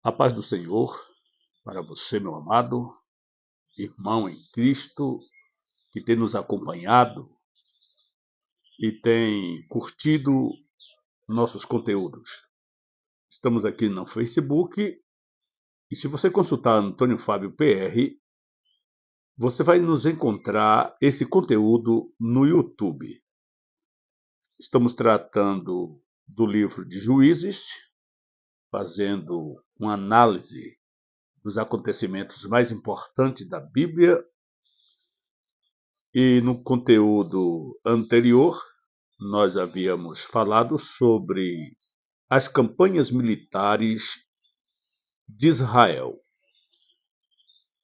A paz do Senhor para você, meu amado irmão em Cristo, que tem nos acompanhado e tem curtido nossos conteúdos. Estamos aqui no Facebook e se você consultar Antônio Fábio PR, você vai nos encontrar esse conteúdo no YouTube. Estamos tratando do livro de Juízes, fazendo uma análise dos acontecimentos mais importantes da Bíblia. E no conteúdo anterior, nós havíamos falado sobre as campanhas militares de Israel.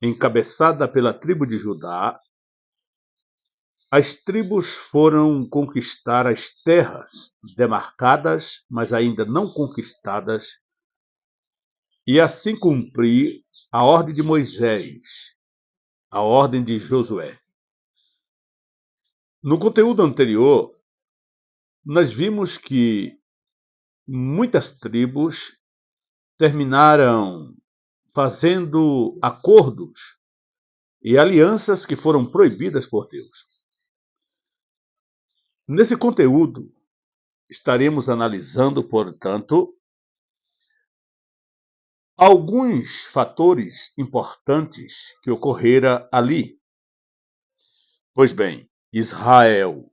Encabeçada pela tribo de Judá, as tribos foram conquistar as terras demarcadas, mas ainda não conquistadas, e assim cumprir a ordem de Moisés, a ordem de Josué. No conteúdo anterior, nós vimos que muitas tribos terminaram fazendo acordos e alianças que foram proibidas por Deus. Nesse conteúdo, estaremos analisando, portanto, alguns fatores importantes que ocorreram ali. Pois bem, Israel,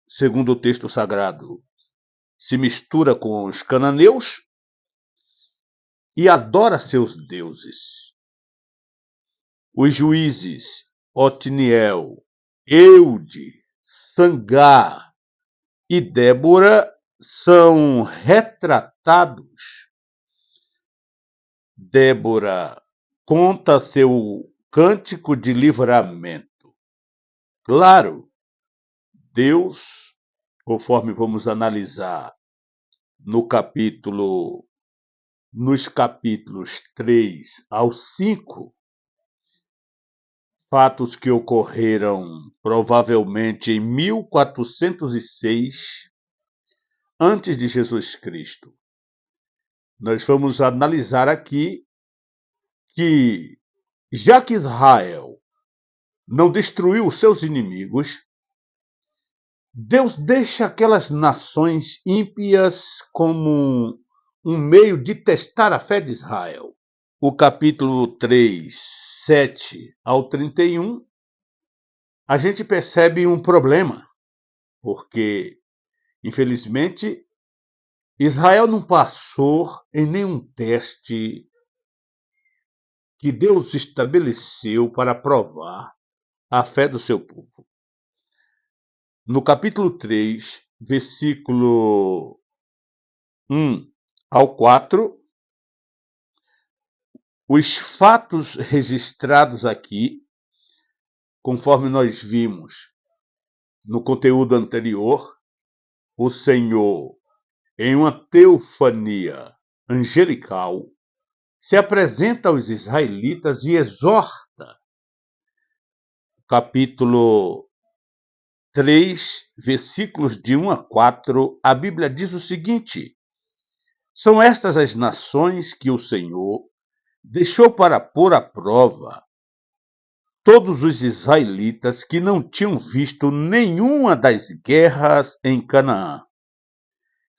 segundo o texto sagrado, se mistura com os cananeus e adora seus deuses. Os juízes Otniel, Eude, Sangar e Débora são retratados. Débora conta seu cântico de livramento. Claro, Deus, conforme vamos analisar nos capítulos 3 ao 5, fatos que ocorreram provavelmente em 1406 antes de Jesus Cristo. Nós vamos analisar aqui que, já que Israel não destruiu os seus inimigos, Deus deixa aquelas nações ímpias como um meio de testar a fé de Israel. O capítulo 3, 7 ao 31, a gente percebe um problema, porque, infelizmente, Israel não passou em nenhum teste que Deus estabeleceu para provar a fé do seu povo. No capítulo 3, versículo 1 ao 4, os fatos registrados aqui, conforme nós vimos no conteúdo anterior, o Senhor, em uma teofania angelical, se apresenta aos israelitas e exorta. Capítulo 3, versículos de 1 a 4, a Bíblia diz o seguinte: são estas as nações que o Senhor deixou para pôr à prova todos os israelitas que não tinham visto nenhuma das guerras em Canaã.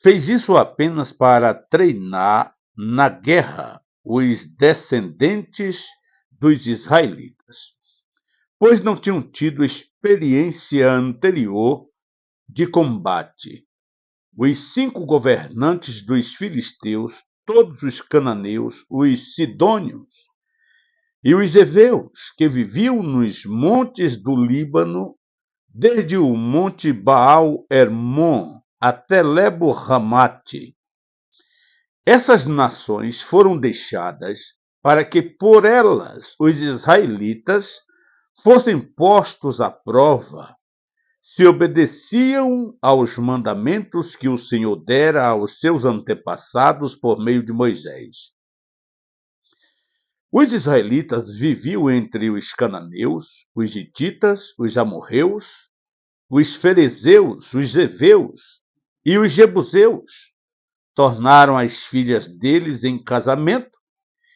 Fez isso apenas para treinar na guerra os descendentes dos israelitas, pois não tinham tido experiência anterior de combate. Os 5 governantes dos filisteus, todos os cananeus, os sidônios e os heveus, que viviam nos montes do Líbano, desde o monte Baal-Hermon até Lebo-Ramate. Essas nações foram deixadas para que por elas os israelitas fossem postos à prova, se obedeciam aos mandamentos que o Senhor dera aos seus antepassados por meio de Moisés. Os israelitas viviam entre os cananeus, os hititas, os amorreus, os ferezeus, os heveus e os jebuseus, tornaram as filhas deles em casamento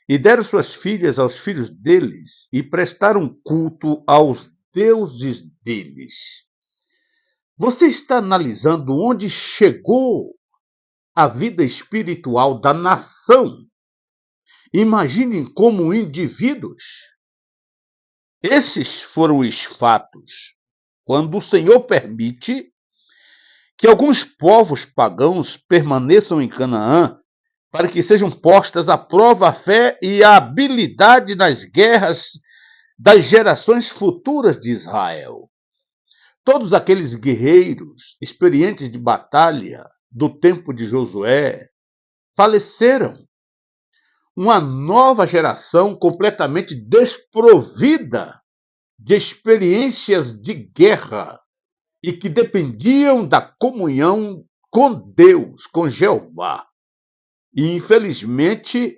e deram suas filhas aos filhos deles e prestaram culto aos deuses deles. Você está analisando onde chegou a vida espiritual da nação. Imaginem como indivíduos. Esses foram os fatos. Quando o Senhor permite que alguns povos pagãos permaneçam em Canaã, para que sejam postas à prova a fé e a habilidade nas guerras das gerações futuras de Israel. Todos aqueles guerreiros experientes de batalha do tempo de Josué faleceram. Uma nova geração completamente desprovida de experiências de guerra e que dependiam da comunhão com Deus, com Jeová. E, infelizmente,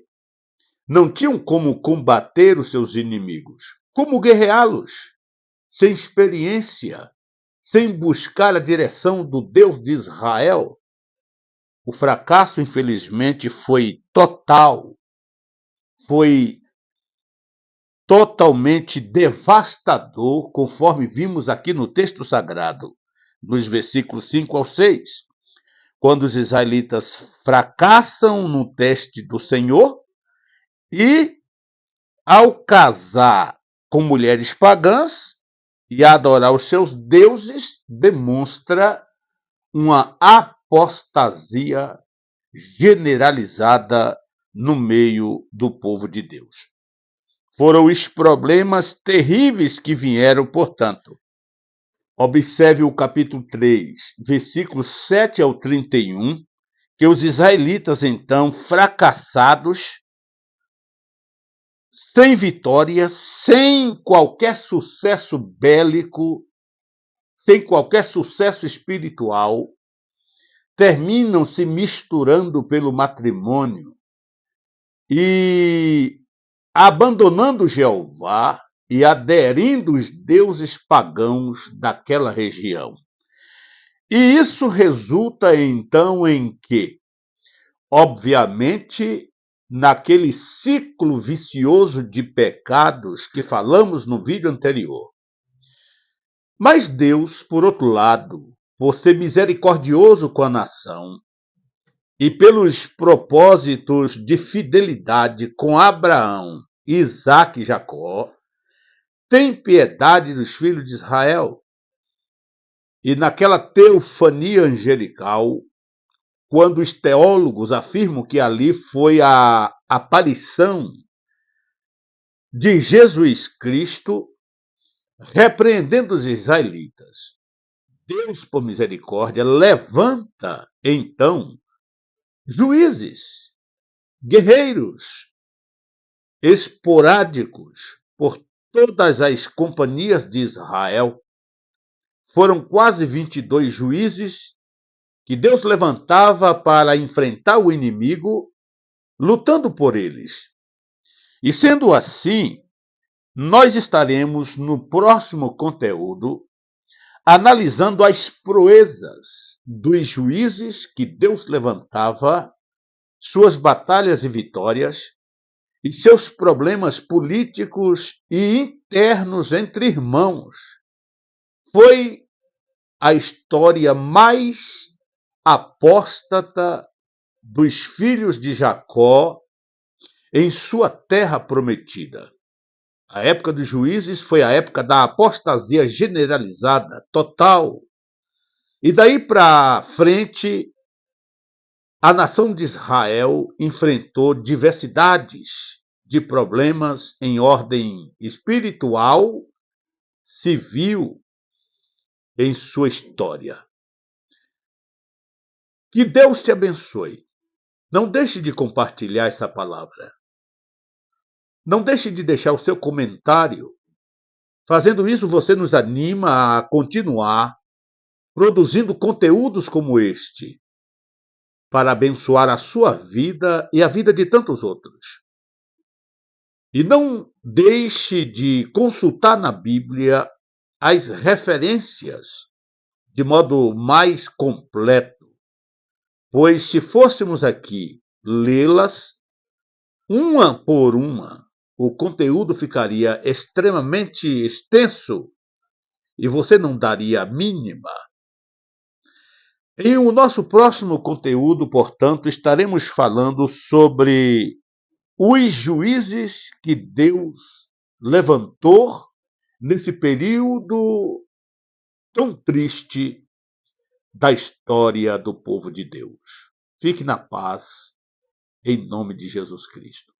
não tinham como combater os seus inimigos, como guerreá-los, sem experiência, sem buscar a direção do Deus de Israel. O fracasso, infelizmente, foi total, foi totalmente devastador, conforme vimos aqui no texto sagrado, nos versículos 5 ao 6, quando os israelitas fracassam no teste do Senhor e, ao casar com mulheres pagãs e adorar os seus deuses, demonstra uma apostasia generalizada no meio do povo de Deus. Foram os problemas terríveis que vieram, portanto. Observe o capítulo 3, versículos 7 ao 31, que os israelitas, então, fracassados, sem vitória, sem qualquer sucesso bélico, sem qualquer sucesso espiritual, terminam se misturando pelo matrimônio e abandonando Jeová e aderindo os deuses pagãos daquela região. E isso resulta, então, em que, obviamente, naquele ciclo vicioso de pecados que falamos no vídeo anterior. Mas Deus, por outro lado, por ser misericordioso com a nação e pelos propósitos de fidelidade com Abraão, Isaque e Jacó, tem piedade dos filhos de Israel. E naquela teofania angelical, quando os teólogos afirmam que ali foi a aparição de Jesus Cristo, repreendendo os israelitas, Deus, por misericórdia, levanta, então, juízes, guerreiros, esporádicos, por todas as companhias de Israel. Foram quase 22 juízes que Deus levantava para enfrentar o inimigo, lutando por eles. E sendo assim, nós estaremos no próximo conteúdo analisando as proezas dos juízes que Deus levantava, suas batalhas e vitórias, e seus problemas políticos e internos entre irmãos. Foi a história mais apóstata dos filhos de Jacó em sua terra prometida. A época dos juízes foi a época da apostasia generalizada, total. E daí para frente, a nação de Israel enfrentou diversidades de problemas em ordem espiritual, civil, em sua história. Que Deus te abençoe. Não deixe de compartilhar essa palavra. Não deixe de deixar o seu comentário. Fazendo isso, você nos anima a continuar produzindo conteúdos como este, para abençoar a sua vida e a vida de tantos outros. E não deixe de consultar na Bíblia as referências de modo mais completo, pois se fôssemos aqui lê-las uma por uma, o conteúdo ficaria extremamente extenso e você não daria a mínima. Em o nosso próximo conteúdo, portanto, estaremos falando sobre os juízes que Deus levantou nesse período tão triste da história do povo de Deus. Fique na paz, em nome de Jesus Cristo.